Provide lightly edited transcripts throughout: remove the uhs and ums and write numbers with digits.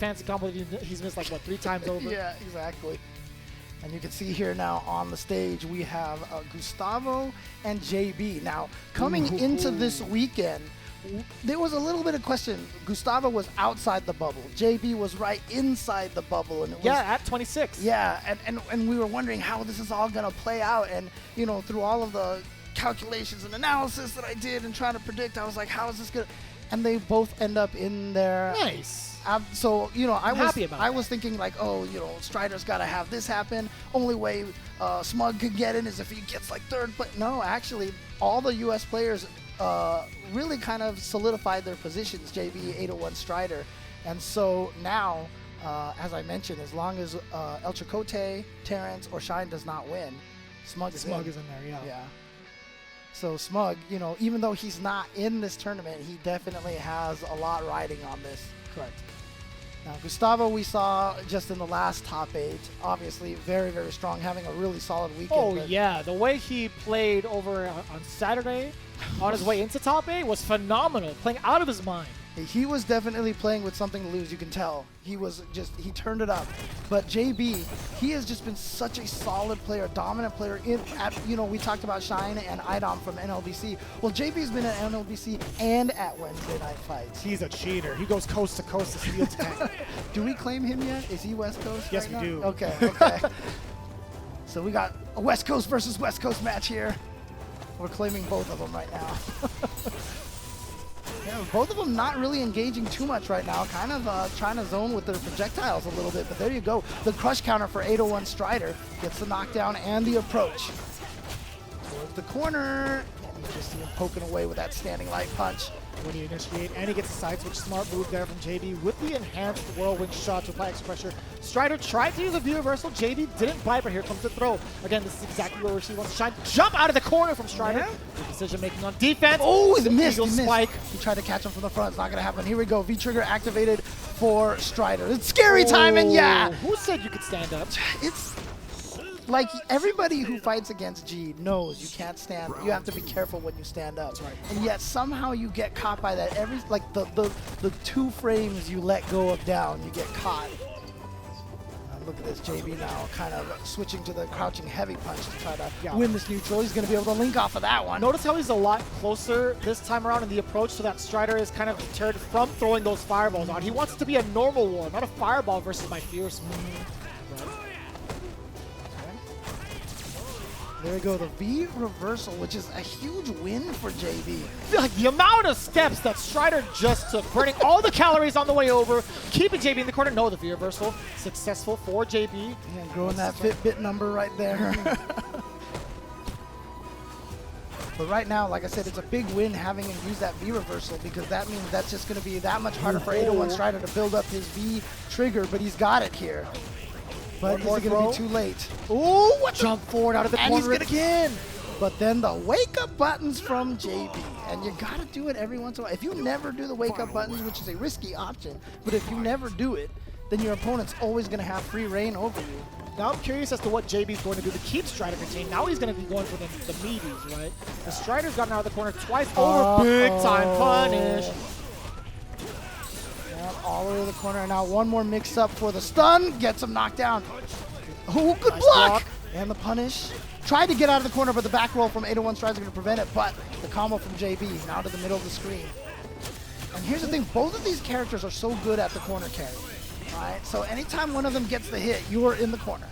fancy combo he's missed like, what, 3 times over? Yeah, exactly. And you can see here now on the stage, we have Gustavo and JB. Now, coming into this weekend, there was a little bit of question. Gustavo was outside the bubble. JB was right inside the bubble. And it was, at 26. Yeah, and we were wondering how this is all going to play out. And, you know, through all of the calculations and analysis that I did and trying to predict, I was like, how is this going to... And they both end up in there. Nice. So, you know, I was thinking like, oh, you know, Strider's got to have this happen. Only way Smug could get in is if he gets like third. But no, actually, all the U.S. players really kind of solidified their positions, JB, 801 Strider. And so now, as I mentioned, as long as El Chicote, Terrence, or Shine does not win, Smug is in there, yeah. So Smug, you know, even though he's not in this tournament, he definitely has a lot riding on this. Correct. Now, Gustavo, we saw just in the last top 8, obviously very, very strong, having a really solid weekend. Oh, yeah. The way he played over on Saturday on his way into top 8 was phenomenal, playing out of his mind. He was definitely playing with something to lose, you can tell. He turned it up. But JB, he has just been such a solid player, dominant player. You know, we talked about Shine and Idom from NLBC. Well, JB's been at NLBC and at Wednesday Night Fights. He's a cheater. He goes coast to coast to steal tank. Do we claim him yet? Is he West Coast? Yes, right we now? do. Okay. So we got a West Coast versus West Coast match here. We're claiming both of them right now. Yeah, both of them not really engaging too much right now, kind of trying to zone with their projectiles a little bit, but there you go. The crush counter for 801 Strider gets the knockdown and the approach. Towards the corner, and you just see him poking away with that standing light punch. When he initiate, and he gets a side switch. Smart move there from JB with the enhanced whirlwind shot to apply X pressure. Strider tried to use a view reversal. JB didn't buy, but here comes the throw. Again, this is exactly where she wants to shine. Jump out of the corner from Strider. Yeah. Good decision making on defense. Oh, he missed. Eagle spike. He tried to catch him from the front. It's not going to happen. Here we go. V-trigger activated for Strider. It's scary time, and yeah. Who said you could stand up? It's like everybody who fights against G knows you can't stand. You have to be careful when you stand up. That's right. And yet somehow you get caught by that. The 2 frames you let go of down, you get caught. Look at this, JB now kind of switching to the crouching heavy punch to try to win this neutral. He's going to be able to link off of that one. Notice how he's a lot closer this time around in the approach, so that Strider is kind of deterred from throwing those fireballs on. He wants it to be a normal war, not a fireball versus my fierce. There we go, the V reversal, which is a huge win for JB. Like the amount of steps that Strider just took, burning all the calories on the way over, keeping JB in the corner. No, the V reversal successful for JB. Yeah, growing that Fitbit number right there. But right now, like I said, it's a big win having him use that V reversal, because that means that's just going to be that much harder for 801 Strider to build up his V trigger, but he's got it here. But is it going to be too late? Ooh, what jump forward out of the corner again. But then the wake-up buttons from JB. And you got to do it every once in a while. If you never do the wake-up buttons, which is a risky option, but if you never do it, then your opponent's always going to have free reign over you. Now I'm curious as to what JB's going to do to keep Strider contained. Now he's going to be going for the meaties, right? The Strider's gotten out of the corner twice over. Big time punish. All the way to the corner, and now one more mix-up for the stun, gets him knocked down. Oh, good Nice block! And the punish. Tried to get out of the corner, but the back roll from 801 Strider is going to prevent it, but the combo from JB, now to the middle of the screen. And here's the thing, both of these characters are so good at the corner carry. Alright, so anytime one of them gets the hit, you are in the corner.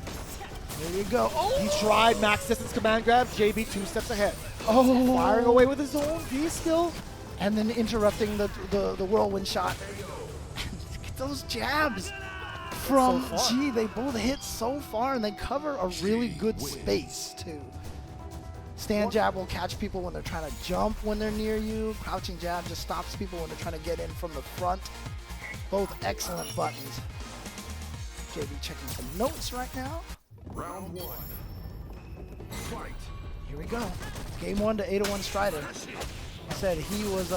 There you go. Oh! He tried max distance command grab, JB 2 steps ahead. Oh! Firing away with his own V skill. And then interrupting the whirlwind shot. Those jabs from G, they both hit so far, and they cover a really good space too. Stand jab will catch people when they're trying to jump when they're near you. Crouching jab just stops people when they're trying to get in from the front. Both excellent buttons. JB checking some notes right now. Round 1. Fight. Here we go. Game 1 to 801 Strider. Said he was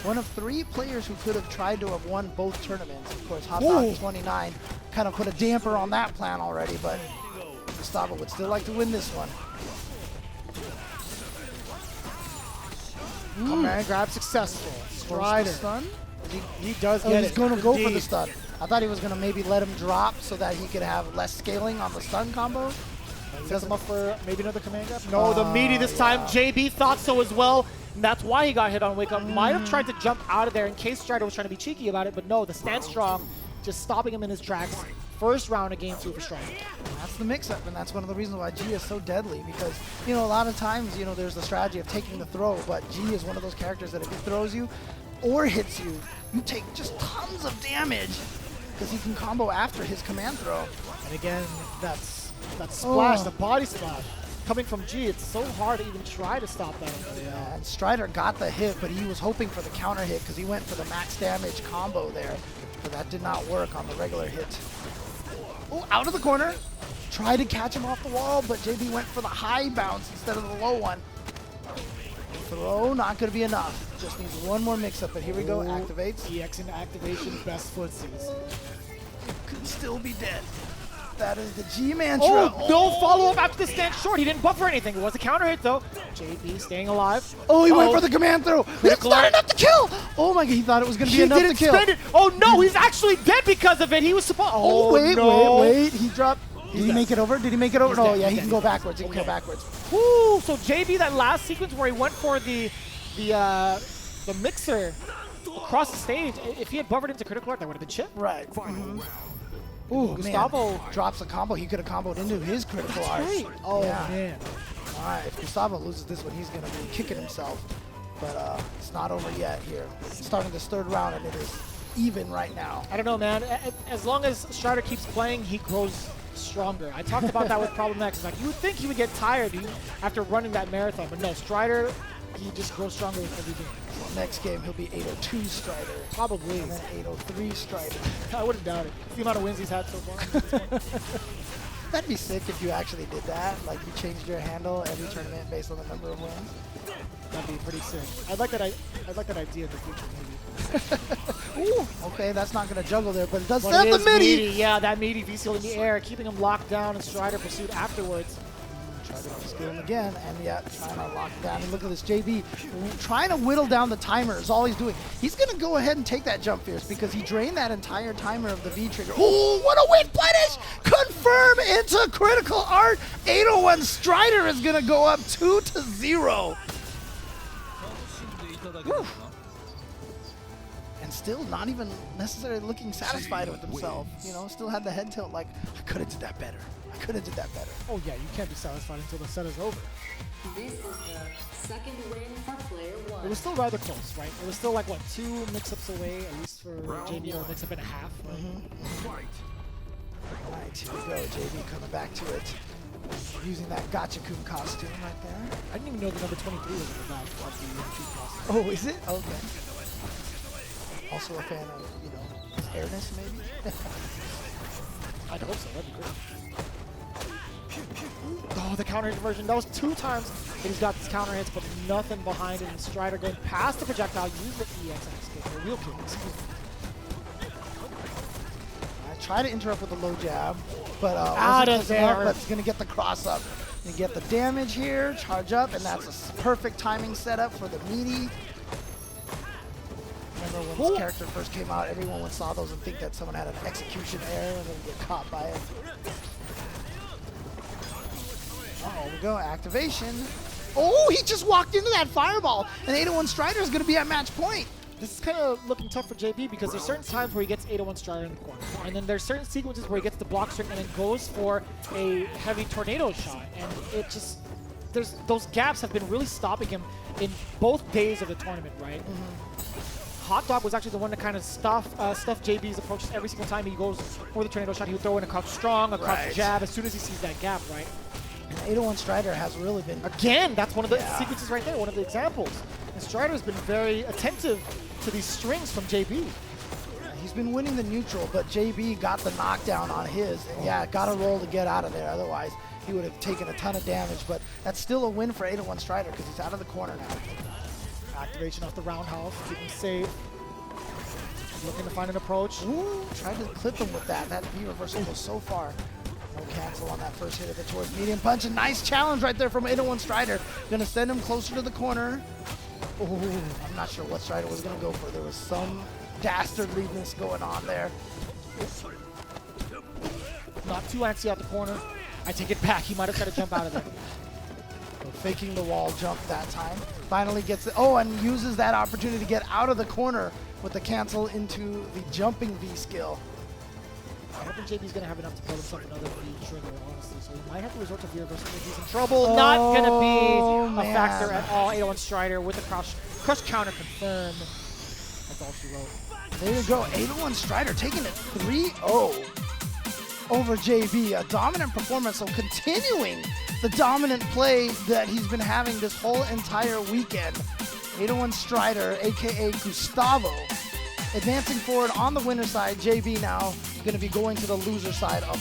one of 3 players who could have tried to have won both tournaments. Of course, Hot Dog 29 kind of put a damper on that plan already, but Gustavo would still like to win this one. Command grab successful. Strider. Stun? He does get it. He's going to go for the stun. I thought he was going to maybe let him drop so that he could have less scaling on the stun combo. Sets him up for maybe another command grab. No, the meaty this time. JB thought so as well. And that's why he got hit on Wake Up. Might have tried to jump out of there in case Strider was trying to be cheeky about it, but no, the stand strong, just stopping him in his tracks. First round of game 2 for Strider. That's the mix-up, and that's one of the reasons why G is so deadly, because, you know, a lot of times, you know, there's the strategy of taking the throw, but G is one of those characters that if he throws you or hits you, you take just tons of damage, because he can combo after his command throw. And again, that splash, the body splash, coming from G, it's so hard to even try to stop that. Yeah, and Strider got the hit, but he was hoping for the counter hit because he went for the max damage combo there, but that did not work on the regular hit. Oh, out of the corner. Tried to catch him off the wall, but JB went for the high bounce instead of the low one. Throw, not going to be enough. Just needs one more mix-up, but here we go, activates. EX into activation, best footsies. Could still be dead. That is the G mantra. Oh, no follow-up after the stand short. He didn't buffer anything. It was a counter hit, though. JB staying alive. Oh, he went for the command throw. It's not enough to kill. Oh my God, he thought it was going to be enough to kill. Spend it. Oh no, he's actually dead because of it. He was supposed. Oh, wait, no. wait. He dropped. Did he make it over? Did he make it over? No, yeah, he can go backwards. He can go backwards. Woo! So JB, that last sequence where he went for the mixer across the stage, if he had buffered into critical art, that would have been chip. Right. Ooh, Gustavo man. Drops a combo. He could have comboed into his critical art. Oh, yeah. man. All right, if Gustavo loses this one, he's going to be kicking himself. But it's not over yet here. Starting this third round, and it is even right now. I don't know, man. As long as Strider keeps playing, he grows stronger. I talked about that with Problem X. Like, you would think he would get tired after running that marathon, but no, Strider, he just grows stronger with every game. So next game, he'll be 802 Strider. Probably. And then 803 Strider. I wouldn't doubt it. The amount of wins he's had so far. That'd be sick if you actually did that. Like, you changed your handle every tournament based on the number of wins. That'd be pretty sick. I'd like that idea in the future, maybe. Ooh, okay, that's not going to juggle there, but it does But send it the is midi. Yeah, that meaty VCL in the air, keeping him locked down, and Strider pursued afterwards. Try to steal him again, and yeah, trying to lock it down. And look at this, JB trying to whittle down the timer is all he's doing. He's going to go ahead and take that jump fierce because he drained that entire timer of the V trigger. Oh, what a win punish! Confirm into critical art. 801 Strider is going to go up 2-0. Whew. And still not even necessarily looking satisfied with himself. You know, still had the head tilt like, I could have did that better. I could have did that better. Oh yeah, you can't be satisfied until the set is over. This is the second win for player one. It was still rather close, right? It was still like, what, 2 mix-ups away, at least for JB, or a mix-up and a half. Right? All right, here we go. JB coming back to it. Using that Gotcha-kun costume right there. I didn't even know the number 23 was in the back of the costume. Oh, is it? Okay. Also a fan of, you know, his airness, maybe? I'd hope so. That'd be great. Oh, the counter hit conversion. That was 2 times that he's got these counter hits, but nothing behind it. And Strider going past the projectile, use the EX escape, or wheel kick, excuse me. I try to interrupt with a low jab, but Out of there. but he's gonna get the cross up. You get the damage here, charge up, and that's a perfect timing setup for the meaty. Remember when this character first came out, everyone saw those and think that someone had an execution error and then get caught by it. There we go, activation. Oh, he just walked into that fireball, and 801 Strider is going to be at match point. This is kind of looking tough for JB because there's certain times where he gets 801 Strider in the corner, and then there's certain sequences where he gets the block string and then goes for a heavy tornado shot, and it just, those gaps have been really stopping him in both days of the tournament, right? Hot Dog was actually the one to kind of stuff JB's approaches every single time he goes for the tornado shot. He would throw in a crouch strong, a crouch jab as soon as he sees that gap, right? And 801 Strider has really been... Again, that's one of the sequences right there, one of the examples. And Strider has been very attentive to these strings from JB. He's been winning the neutral, but JB got the knockdown on his. And yeah, got a roll to get out of there. Otherwise, he would have taken a ton of damage. But that's still a win for 801 Strider because he's out of the corner now. Activation off the roundhouse, keep him safe. Looking to find an approach. Ooh, tried to clip him with that. That V reversal goes so far. No cancel on that first hit of it towards medium punch. A nice challenge right there from 801 Strider. Gonna send him closer to the corner. Ooh, I'm not sure what Strider was gonna go for. There was some dastardliness going on there. Not too antsy out the corner. I take it back. He might have tried to jump out of there. Faking the wall jump that time. Finally gets it. Oh, and uses that opportunity to get out of the corner with the cancel into the jumping V skill. I don't think JB's going to have enough to build himself another V trigger, honestly. So he might have to resort to V reversal if he's in trouble. Not going to be a factor at all. 801 Strider with the crush counter confirmed. That's all she wrote. There you go. 801 Strider taking it 3-0 over JB. A dominant performance. So continuing the dominant play that he's been having this whole entire weekend. 801 Strider, a.k.a. Gustavo, advancing forward on the winner side. JB now going to be going to the loser side of